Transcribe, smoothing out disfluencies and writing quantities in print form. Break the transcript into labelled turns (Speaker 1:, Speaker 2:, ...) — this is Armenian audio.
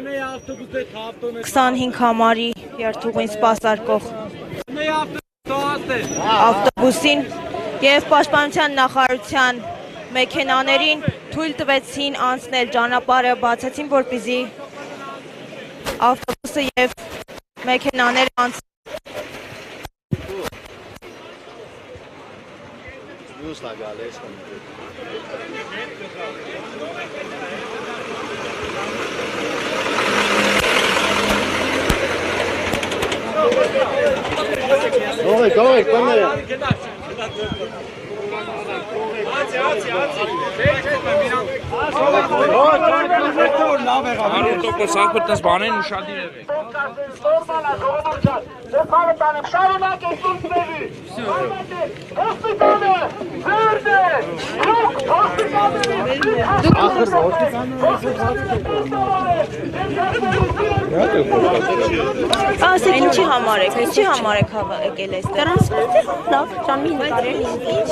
Speaker 1: 25 համարի երթուղին սպասարկող ավտոբուսին և պաշտպանության նախարարության մեքենաներին թույլ տվեցին անցնել ճանապարհը, բացեցին, որպեսզի ավտոբուսը և մեքենաները անցնեն։ Ասեք, ինչի համար եք եկել այստեղ։
Speaker 2: Տրանսպորտի լավ, ժամի նկարել ինձ։